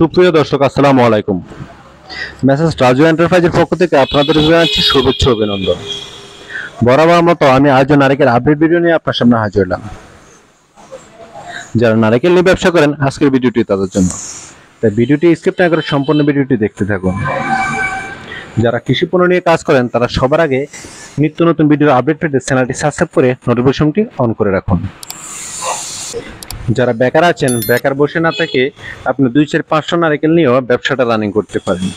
সুপ্রিয় দর্শক, আসসালামু আলাইকুম। মেসেজ রাজু এন্টারপ্রাইজের পক্ষ থেকে আপনাদের জানাচ্ছি শুভেচ্ছা অভিনন্দন। বরাবর মতো আমি আজও নারিকেল আপডেট ভিডিও নিয়ে আপনার সামনে হাজির হলাম। যারা নারিকেল নিয়ে ব্যবসা করেন, আজকের ভিডিওটি তাদের জন্য, তাই ভিডিওটি স্কিপ না করে সম্পূর্ণ ভিডিওটি দেখতে থাকুন। যারা কৃষি পণ্য নিয়ে কাজ করেন তারা সবার আগে নিত্য নতুন ভিডিওর আপডেট পেতে চ্যানেলটি সাবস্ক্রাইব করে নোটিফিকেশনটি অন করে রাখুন। যারা বেকার আছেন, বেকার বসে না থেকে আপনি 2-4-500 নারিকেল নিয়েও ব্যবসাটা রানিং করতে পারেন।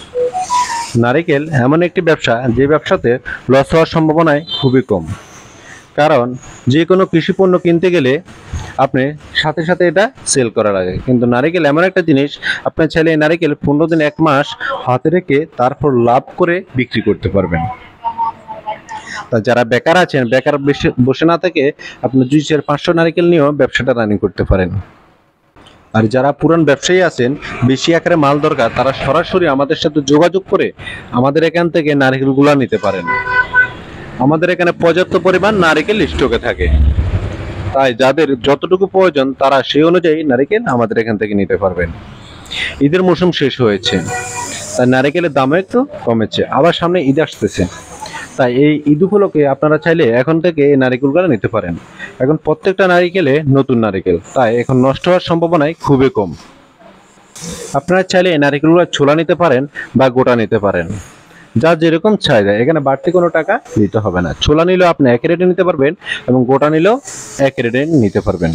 নারিকেল এমন একটি ব্যবসা যে ব্যবসাতে লস হওয়ার সম্ভাবনায় খুবই কম, কারণ যে কোনো কৃষি পণ্য কিনতে গেলে আপনি সাথে সাথে এটা সেল করা লাগে, কিন্তু নারিকেল এমন একটা জিনিস আপনি চাইলে এই নারিকেল 15 দিন 1 মাস হাতে রেখে তারপর লাভ করে বিক্রি করতে পারবেন। তা যারা বেকার আছেন, বেকার বসে না থেকে আপনি 2-4-500 নারিকেল নিয়েও ব্যবসাটা রানিং করতে পারেন। আর যারা পুরান ব্যবসায়ী আছেন, বেশি আকারে মাল দরকার, তারা সরাসরি আমাদের সাথে যোগাযোগ করে আমাদের এখান থেকে নারিকেলগুলো নিতে পারেন। আমাদের এখানে পর্যাপ্ত পরিমাণ নারিকেল স্টকে থাকে, তাই যাদের যতটুকু প্রয়োজন তারা সেই অনুযায়ী নারিকেল আমাদের এখান থেকে নিতে পারবেন। ঈদের মৌসুম শেষ হয়েছে, তাই নারিকেলের দামও একটু কমেছে, আবার সামনে ঈদ আসতেছে, তাই এই ঈদ উপলক্ষে আপনারা চাইলে এখন থেকে এই নারিকেলগুলো নিতে পারেন। এখন প্রত্যেকটা নারিকেলে নতুন নারিকেল, তাই এখন নষ্ট হওয়ার সম্ভাবনাই খুবই কম। আপনারা চাইলে এই নারিকেলগুলো ছোলা নিতে পারেন বা গোটা নিতে পারেন, যা যেরকম চাহিদা। এখানে বাড়তি কোনো টাকা দিতে হবে না। ছোলা নিলেও আপনি এক রেটে নিতে পারবেন এবং গোটা নিলেও এক রেটে নিতে পারবেন।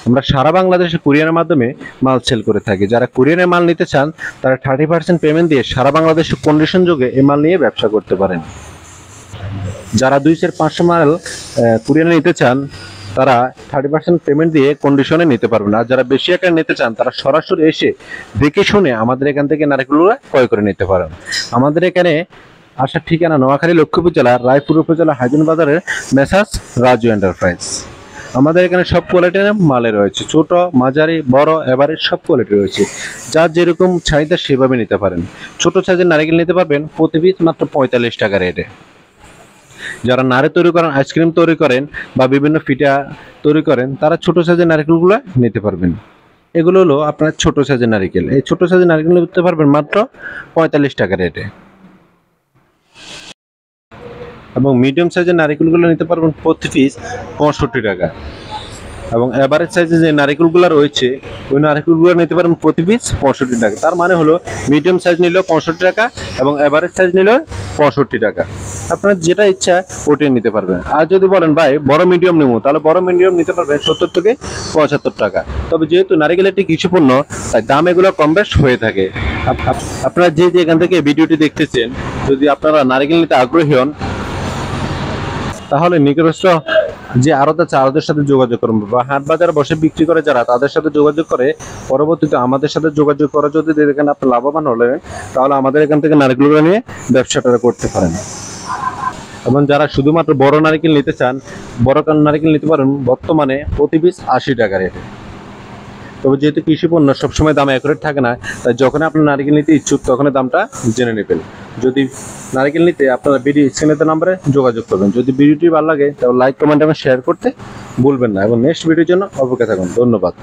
আমরা সারা বাংলাদেশে কুরিয়ারের মাধ্যমে মাল সেল করে থাকি। যারা কুরিয়ারে মাল নিতে চান তারা 30% পেমেন্ট দিয়ে সারা বাংলাদেশে কন্ডিশন যোগে এই মাল নিয়ে ব্যবসা করতে পারেন। যারা 2-4-500 মাল কুরিয়ারে নিতে চান তারা 30% পেমেন্ট দিয়ে কন্ডিশনে নিতে পারবেন। আর যারা বেশি আকারে নিতে চান তারা সরাসরি এসে দেখে শুনে আমাদের এখান থেকে নারিকেলগুলো ক্রয় করে নিতে পারেন। আমাদের এখানে আসার ঠিকানা নোয়াখালী লক্ষ্মীপুর জেলার রায়পুর উপজেলা হাইজুন বাজারের মেসাজ রাজু এন্টারপ্রাইজ। আমাদের এখানে সব কোয়ালিটির মালে রয়েছে, ছোট, মাঝারি, বড়, এভারেজ সব কোয়ালিটি রয়েছে। যার যেরকম চাহিদা সেভাবে নিতে পারেন। ছোট সাইজের নারিকেল নিতে পারবেন প্রতি পিস মাত্র 45 টাকা রেটে। যারা নাড়ে তৈরি করেন, আইসক্রিম তৈরি করেন বা বিভিন্ন পিঠা তৈরি করেন, তারা ছোট সাইজের নারিকেলগুলো নিতে পারবেন। এগুলো হলো আপনার ছোট সাইজের নারিকেল। এই ছোট সাইজের নারিকেল নিতে পারবেন মাত্র 45 টাকা রেটে, এবং মিডিয়াম সাইজের নারিকেলগুলো নিতে পারবেন প্রতি পিস 65 টাকা, এবং এভারেজ সাইজের যে নারিকেলগুলো রয়েছে ওই নারিকেলগুলো নিতে পারেন প্রতি পিস 65 টাকা। তার মানে হলো মিডিয়াম সাইজ নিলেও 65 টাকা এবং এভারেজ সাইজ নিলেও 65 টাকা। আপনার যেটা ইচ্ছা ওটাই নিতে পারবেন। আর যদি বলেন ভাই বড় মিডিয়াম নেবো, তাহলে বড় মিডিয়াম নিতে পারবেন 70 থেকে 75 টাকা। তবে যেহেতু নারিকেল একটি কৃষি পণ্য, তাই দাম এগুলো কম বেশ হয়ে থাকে। আপনারা যে এখান থেকে ভিডিওটি দেখতেছেন, যদি আপনারা নারিকেল নিতে আগ্রহী হন তাহলে নিকটস্থ যে আড়ত আছে আড়তের সাথে যোগাযোগ করুন, বা হাট বাজার বসে বিক্রি করে যারা, তাদের সাথে যোগাযোগ করে পরবর্তীতে আমাদের সাথে যোগাযোগ করে যদি এখানে আপনি লাভবান হলেন, তাহলে আমাদের এখান থেকে নারিকেলগুলো নিয়ে ব্যবসাটা করতে পারেন। এবং যারা শুধুমাত্র বড় নারিকেল নিতে চান, বড় নারিকেল নিতে পারেন বর্তমানে প্রতি পিস 80 টাকা রেটে। তবে যেহেতু কৃষি পণ্য সবসময় দাম অ্যাকুরেট থাকে না, তাই যখন আপনি নারিকেল নিতে ইচ্ছুক তখন দামটা জেনে নেবেন। যদি নারিকেল নিতে আপনারা ভিডিও স্ক্রিনে নাম্বারে যোগাযোগ করবেন। যদি ভিডিওটি ভালো লাগে তাহলে লাইক, কমেন্ট এবং শেয়ার করতে ভুলবেন না, এবং নেক্সট ভিডিওর জন্য অপেক্ষা থাকুন। ধন্যবাদ।